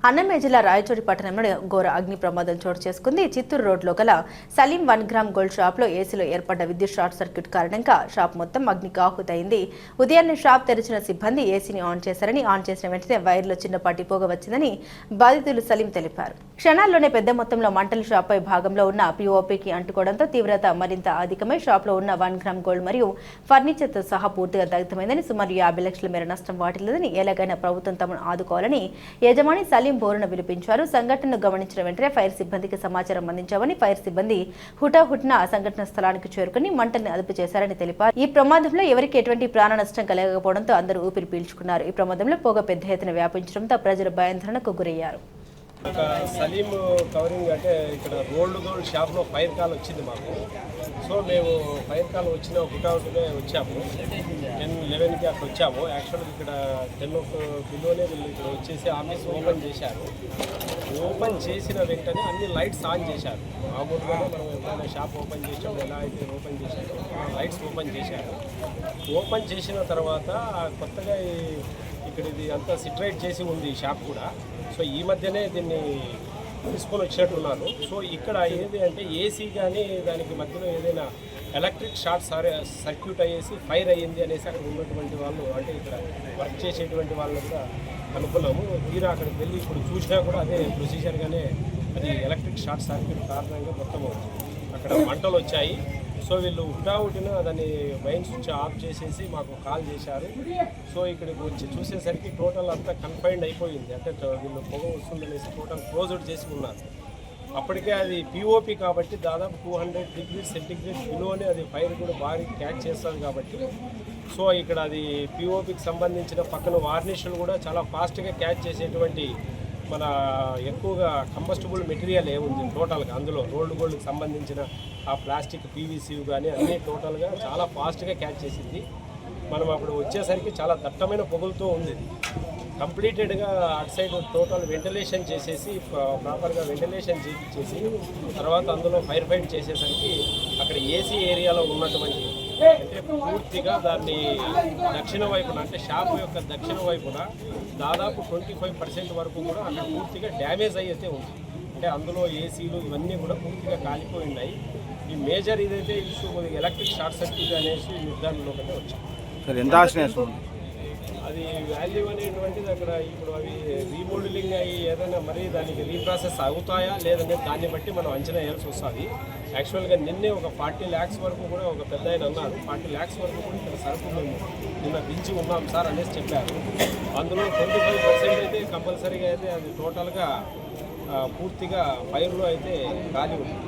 అన్నమయ్య జిల్లా రాయచోటి పట్టణంలో ఘోర అగ్ని ప్రమాదం చోటు చేసుకుంది. చిత్తూరు రోడ్లో గల సలీం 1 గ్రామ్ గోల్డ్ షాప్లో ఏసీలో ఏర్పడ్డ విద్యుత్ షార్ట్ సర్క్యూట్ కారణంగా షాప్ మొత్తం అగ్నికి ఆహుతైంది. ఉదయాన్నే షాప్ తెరిచిన సిబ్బంది ఏసీని ఆన్ చేశారని, ఆన్ చేసిన వెంటనే వైర్లో చిన్నపాటి పొగ వచ్చిందని బాధితులు సలీం తెలిపారు. క్షణాల్లోనే పెద్ద మొత్తంలో మంటలు షాప్పై భాగంలో ఉన్న పీఓపీకి అంటుకోవడంతో తీవ్రత మరింత అధికమై షాప్లో ఉన్న 1 గ్రామ్ గోల్డ్ మరియు ఫర్నిచర్తో సహా పూర్తిగా దగ్ధమైందని, సుమారు 50 లక్షల మేర నష్టం వాటిల్లేదని, ఎలాగైనా ప్రభుత్వం తమను ఆదుకోవాలని యజమాని సలీం బోరున విలిపించారు. సంఘటనను గమనించిన వెంటనే ఫైర్ సిబ్బందికి సమాచారం అందించామని, ఫైర్ సిబ్బంది హుటాహుటిన సంఘటన స్థలానికి చేరుకుని మంటల్ని అదుపు చేశారని తెలిపారు. ఈ ప్రమాదంలో ఎవరికి ఎటువంటి ప్రాణ నష్టం కలగకపోవడంతో అందరూ ఊపిరి పీల్చుకున్నారు. ఈ ప్రమాదంలో పొగ పెద్ద ఎత్తున వ్యాపించడంతో ప్రజలు భయాందోళనకు గురయ్యారు. సలీం కవరింగ్ అంటే ఇక్కడ రోల్డ్ గోల్డ్ షాప్లో ఫైర్ కాల్ వచ్చింది మాకు. సో మేము ఫైర్ కాల్ వచ్చిన హుటాహుటినే వచ్చాము. 10-11కి అక్కడ వచ్చాము. యాక్చువల్గా ఇక్కడ 10 బిలోనే వీళ్ళు ఇక్కడ వచ్చేసి ఆఫీస్ ఓపెన్ చేశారు. ఓపెన్ చేసిన వెంటనే అన్ని లైట్స్ ఆన్ చేశారు. మామూలుగానే మనం ఎప్పుడైనా షాప్ ఓపెన్ చేసాము ఎలా అయితే ఓపెన్ చేశారు, లైట్స్ ఓపెన్ చేశారు. ఓపెన్ చేసిన తర్వాత కొత్తగా ఇక్కడ ఇది అంతా సిట్రైట్ చేసి ఉంది షాప్ కూడా. సో ఈ మధ్యనే దీన్ని తీసుకొని వచ్చినట్టున్నాను. సో ఇక్కడ ఏది అంటే ఏసీ కానీ దానికి మధ్యలో ఏదైనా ఎలక్ట్రిక్ షార్ట్ సర్క్యూట్ అయ్యేసి ఫైర్ అయ్యింది అనేసి అక్కడ ఉన్నటువంటి వాళ్ళు, అంటే ఇక్కడ వర్క్ చేసేటువంటి వాళ్ళు కూడా అనుకున్నాము. తీరా అక్కడికి వెళ్ళి ఇప్పుడు చూసినా కూడా అదే ప్రొసీజర్గానే అది ఎలక్ట్రిక్ షార్ట్ సర్క్యూట్ కారణంగా మొత్తము అక్కడ మంటలు వచ్చాయి. సో వీళ్ళు హుటాహుటిన దాన్ని మెయిన్ స్విచ్ ఆఫ్ చేసేసి మాకు కాల్ చేశారు. సో ఇక్కడికి వచ్చి చూసేసరికి టోటల్ అంతా కన్ఫైన్డ్ అయిపోయింది. అంటే వీళ్ళు పొగ వస్తుందనేసి టోటల్ క్లోజ్డ్ చేసి ఉన్నారు. అప్పటికే అది పిఓపి కాబట్టి దాదాపు 200 డిగ్రీస్ సెంటిగ్రేడ్ బిలోనే అది ఫైర్ కూడా బాగా క్యాచ్ చేస్తుంది కాబట్టి, సో ఇక్కడ అది పిఓపికి సంబంధించిన పక్కన వార్నిష్లు కూడా చాలా ఫాస్ట్గా క్యాచ్ చేసేటువంటి మన ఎక్కువగా కంబస్టబుల్ మెటీరియల్ ఏముంది టోటల్గా అందులో రోల్డ్ గోల్డ్కి సంబంధించిన ఆ ప్లాస్టిక్ పీవీసీ కానీ అన్నీ టోటల్గా చాలా ఫాస్ట్గా క్యాచ్ చేసింది. మనం అప్పుడు వచ్చేసరికి చాలా దట్టమైన పొగలతో ఉంది. కంప్లీటెడ్గా అటు సైడ్ టోటల్ వెంటిలేషన్ చేసేసి ప్రాపర్గా వెంటిలేషన్ చేసి తర్వాత అందులో ఫైర్ ఫైట్ చేసేసరికి అక్కడ ఏసీ ఏరియాలో ఉన్నటువంటి అంటే పూర్తిగా దాన్ని దక్షిణ వైపున అంటే షాప్ యొక్క దక్షిణ వైపున దాదాపు 25% వరకు కూడా అక్కడ పూర్తిగా డ్యామేజ్ అయితే ఉంది. అంటే అందులో ఏసీలు ఇవన్నీ కూడా పూర్తిగా కాలిపోయి ఉన్నాయి. ఈ మేజర్ ఇదైతే ఇష్యూ ఎలక్ట్రిక్ షార్ట్ సర్క్యూట్ అనేసి నిర్ధారణలోకి వచ్చాం. అది వాల్యూ అనేటువంటిది అక్కడ ఇప్పుడు అవి రీమోడలింగ్ అయ్యి ఏదైనా మరి దానికి రీప్రాసెస్ అవుతాయా లేదంటే దాన్ని బట్టి మనం అంచనా వేయాల్సి వస్తుంది. యాక్చువల్గా నిన్నే ఒక 40 lakhs వరకు కూడా ఒక పెద్ద ఆయన అన్నారు. 40 lakhs వరకు కూడా ఇక్కడ సరుకు మేము నిన్న దించి ఉన్నాం సార్ అనేసి చెప్పారు. అందులో 25% అయితే కంపల్సరీగా అయితే అది టోటల్గా పూర్తిగా ఫైర్లో అయితే ఖాళీ ఉంది.